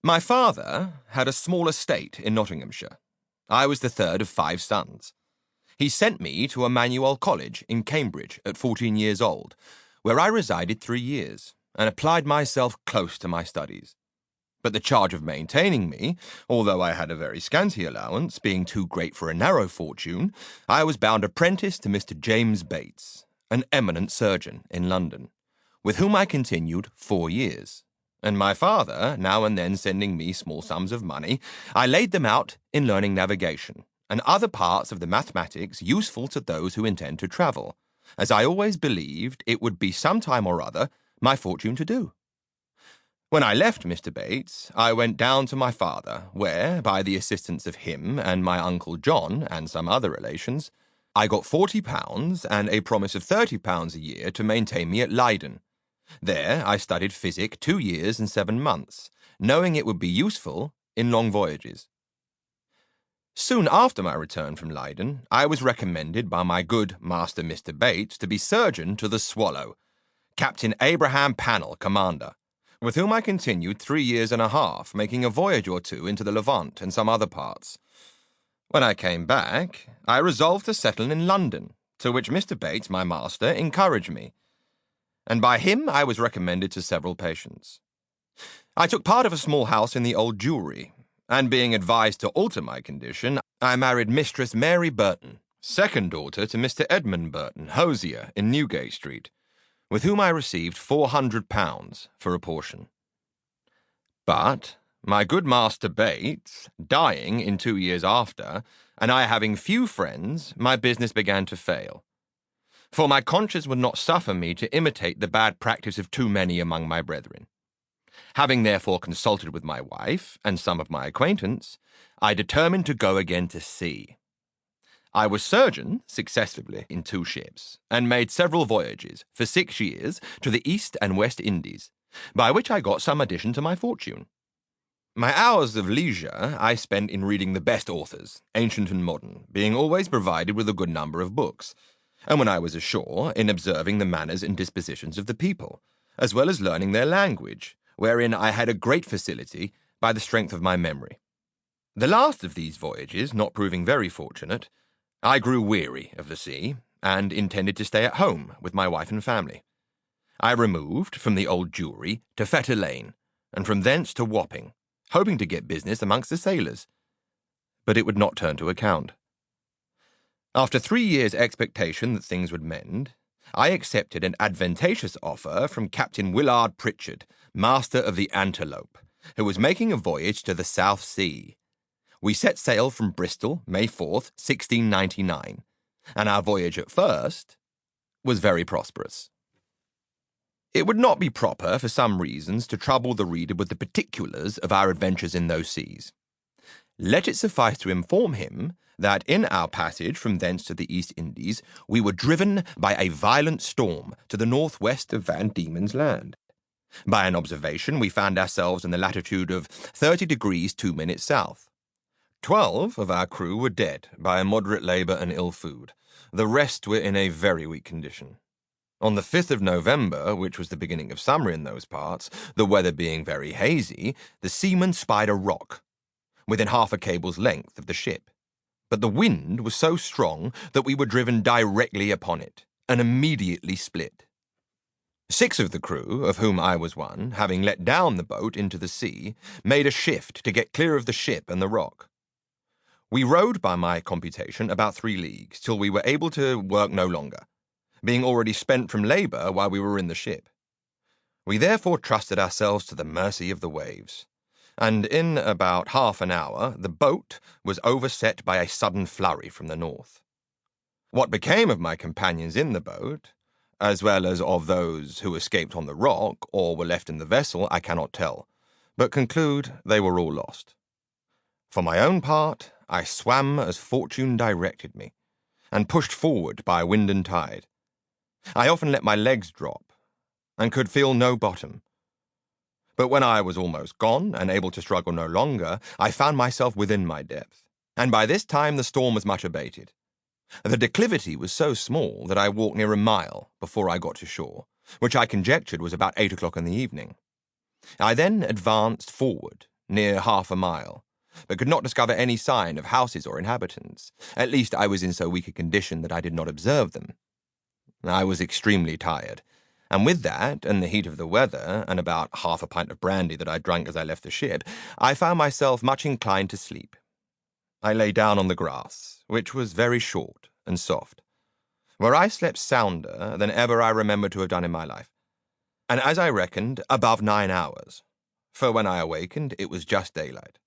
My father had a small estate in Nottinghamshire. I was the third of 5 sons. He sent me to Emmanuel College in Cambridge at 14 years old, where I resided 3 years, and applied myself close to my studies. But the charge of maintaining me, although I had a very scanty allowance, being too great for a narrow fortune, I was bound apprentice to Mr. James Bates, an eminent surgeon in London, with whom I continued 4 years. And my father, now and then sending me small sums of money, I laid them out in learning navigation, and other parts of the mathematics useful to those who intend to travel, as I always believed it would be some time or other my fortune to do. When I left Mr. Bates, I went down to my father, where, by the assistance of him and my Uncle John and some other relations, I got £40 and a promise of £30 a year to maintain me at Leyden. There I studied physic 2 years and 7 months, knowing it would be useful in long voyages. Soon after my return from Leyden, I was recommended by my good master Mr. Bates to be surgeon to the Swallow, Captain Abraham Pannell, commander, with whom I continued 3 years and a half, making a voyage or two into the Levant and some other parts. When I came back, I resolved to settle in London, to which Mr. Bates, my master, encouraged me, and by him I was recommended to several patients. I took part of a small house in the Old Jewry, and being advised to alter my condition, I married Mistress Mary Burton, second daughter to Mr. Edmund Burton, hosier in Newgate Street, with whom I received £400 for a portion. But my good master Bates, dying in 2 years after, and I having few friends, my business began to fail. For my conscience would not suffer me to imitate the bad practice of too many among my brethren. Having therefore consulted with my wife and some of my acquaintance, I determined to go again to sea. I was surgeon successively in 2 ships, and made several voyages for 6 years to the East and West Indies, by which I got some addition to my fortune. My hours of leisure I spent in reading the best authors, ancient and modern, being always provided with a good number of books, and when I was ashore, in observing the manners and dispositions of the people, as well as learning their language, wherein I had a great facility by the strength of my memory. The last of these voyages not proving very fortunate, I grew weary of the sea, and intended to stay at home with my wife and family. I removed from the Old Jewry to Fetter Lane, and from thence to Wapping, hoping to get business amongst the sailors. But it would not turn to account. After 3 years' expectation that things would mend, I accepted an advantageous offer from Captain Willard Pritchard, master of the Antelope, who was making a voyage to the South Sea. We set sail from Bristol, May 4th, 1699, and our voyage at first was very prosperous. It would not be proper, for some reasons, to trouble the reader with the particulars of our adventures in those seas. Let it suffice to inform him that in our passage from thence to the East Indies we were driven by a violent storm to the northwest of Van Diemen's Land. By an observation we found ourselves in the latitude of 30 degrees 2 minutes south. 12 of our crew were dead by moderate labour and ill food. The rest were in a very weak condition. On the 5th of November, which was the beginning of summer in those parts, the weather being very hazy, the seamen spied a rock within half a cable's length of the ship. But the wind was so strong that we were driven directly upon it, and immediately split. 6 of the crew, of whom I was one, having let down the boat into the sea, made a shift to get clear of the ship and the rock. We rowed, by my computation, about 3 leagues, till we were able to work no longer, being already spent from labour while we were in the ship. We therefore trusted ourselves to the mercy of the waves, and in about half an hour the boat was overset by a sudden flurry from the north. What became of my companions in the boat, as well as of those who escaped on the rock or were left in the vessel, I cannot tell, but conclude they were all lost. For my own part, I swam as fortune directed me, and pushed forward by wind and tide. I often let my legs drop, and could feel no bottom. But when I was almost gone, and able to struggle no longer, I found myself within my depth, and by this time the storm was much abated. The declivity was so small that I walked near a mile before I got to shore, which I conjectured was about 8 o'clock in the evening. I then advanced forward, near 1/2 mile, but could not discover any sign of houses or inhabitants. At least I was in so weak a condition that I did not observe them. I was extremely tired, and with that, and the heat of the weather, and about 1/2 pint of brandy that I drank as I left the ship, I found myself much inclined to sleep. I lay down on the grass, which was very short and soft, where I slept sounder than ever I remember to have done in my life, and as I reckoned, above 9 hours, for when I awakened it was just daylight.